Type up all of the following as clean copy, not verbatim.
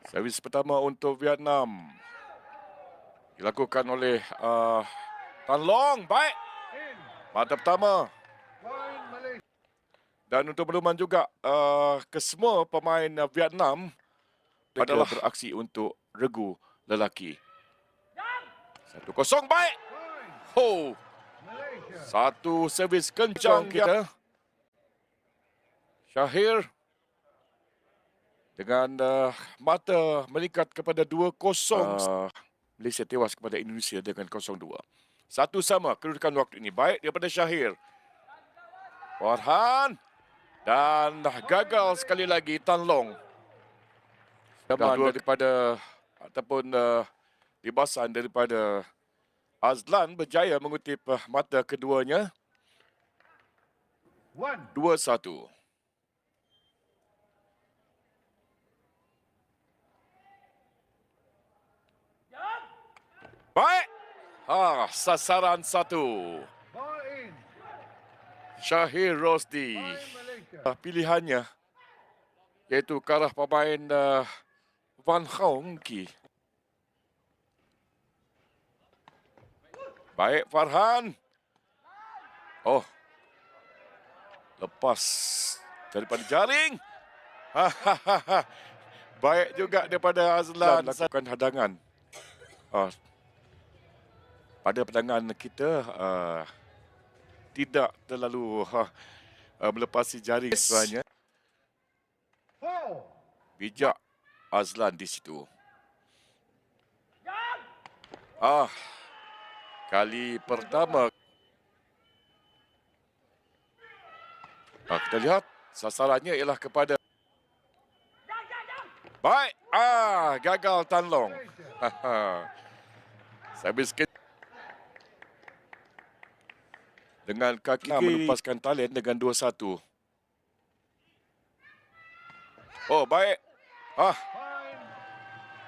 Servis pertama untuk Vietnam. Dilakukan oleh Tan Long. Baik. Mata pertama. Dan untuk makluman juga, kesemua pemain Vietnam adalah beraksi untuk regu lelaki. 1-0. Baik. Oh. Satu servis kencang kita. Shahir dengan mata meningkat kepada 2-0. Malaysia tewas kepada Indonesia dengan 0-2. Satu sama kedudukan waktu ini. Baik daripada Shahir. Farhan. Dan gagal sekali lagi Tan Long. Teman daripada ataupun libasan daripada Azlan berjaya mengutip mata keduanya. 2-1. Baik. Sasaran satu. Shahir Rosdi. Pilihannya iaitu ke arah pemain Van Hong Ki. Baik Farhan. Oh. Lepas daripada jaring. Baik juga daripada Azlan lakukan hadangan. Pada pandangan kita tidak terlalu melepasi jaring sebenarnya. Bijak Azlan di situ. Kali pertama. Kita lihat sasarannya ialah kepada. Baik. Gagal Tan Long. Servis dengan kaki melepaskan talian dengan 2-1. Oh, baik.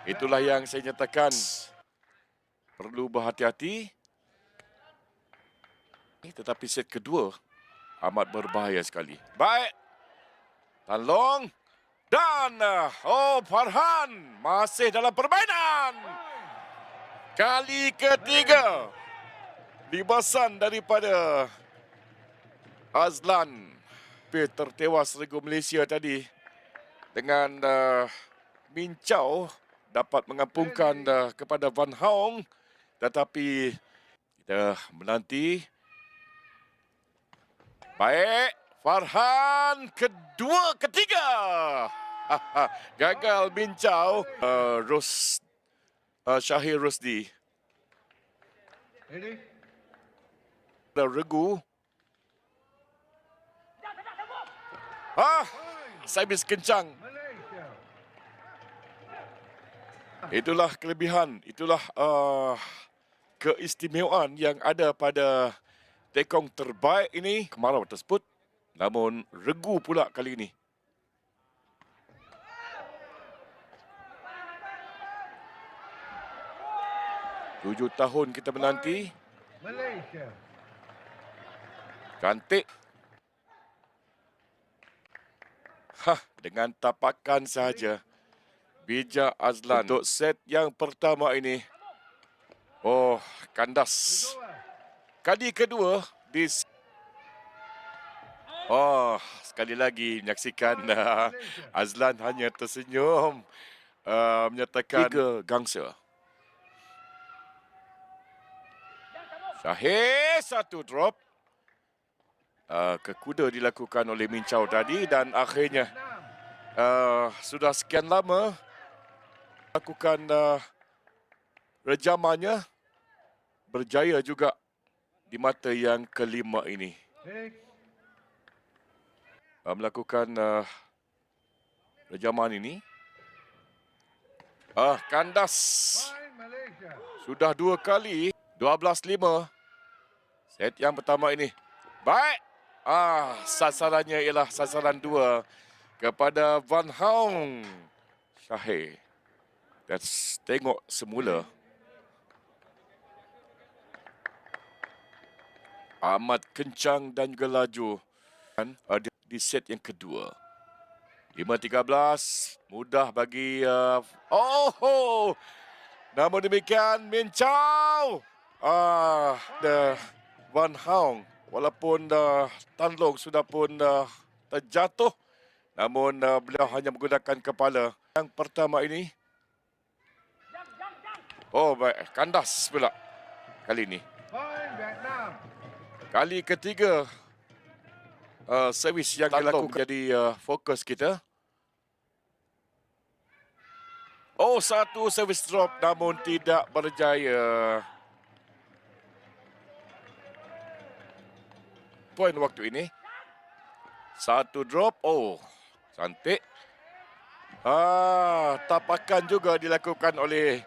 Itulah yang saya nyatakan. Perlu berhati-hati. Tetapi set kedua amat berbahaya sekali. Baik. Tan Long. Dan Farhan masih dalam permainan. Kali ketiga. Libasan daripada Azlan. Tertewas regu Malaysia tadi. Dengan Min Chow dapat mengampungkan kepada Van Hong. Tetapi kita menanti. Baik. Farhan ketiga. Gagal Min Chow. Shahir Rosdi. Regu. Servis kencang. Itulah kelebihan. Itulah keistimewaan yang ada pada tekong terbaik ini. Kemarau tersebut. Namun regu pula kali ini. Tujuh tahun kita menanti. Cantik. Dengan tapakan sahaja. Bijak Azlan untuk set yang pertama ini. Oh, kandas. Kali kedua di. Sekali lagi menyaksikan Azlan hanya tersenyum menyatakan 3 gangsa. Shahir satu drop. Kekuda dilakukan oleh Min Chow tadi dan akhirnya sudah sekian lama lakukan rejamannya berjaya juga di mata yang kelima ini. Melakukan rejaman ini. Kandas. Sudah 2 kali. 12-5. Set yang pertama ini. Baik. Sasarannya ialah sasaran 2 kepada Van Hong. Shahir. Let's tengok semula. Amat kencang dan juga laju. Di set yang kedua. 5-13. Mudah bagi... namun demikian, Min Chow. Van Hong. Walaupun Tan Long sudah pun terjatuh. Namun beliau hanya menggunakan kepala. Yang pertama ini. Oh, baik. Kandas pula. Kali ini. Kali ketiga. Servis yang dilakukan menjadi fokus kita. Oh, satu servis drop namun tidak berjaya. Poin waktu ini. Satu drop. Oh, cantik. Tapakan juga dilakukan oleh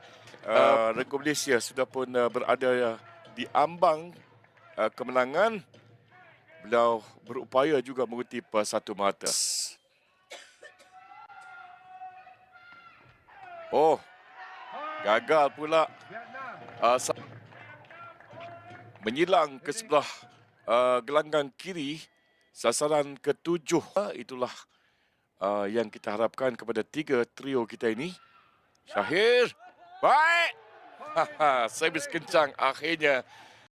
Regu Malaysia. Sudah pun berada di ambang kemenangan. Beliau berupaya juga mengutip satu mata. Oh, gagal pula. Menyilang ke sebelah gelanggang kiri. Sasaran ke-7. Itulah yang kita harapkan kepada 3 trio kita ini. Syahir. Baik. Servis kencang akhirnya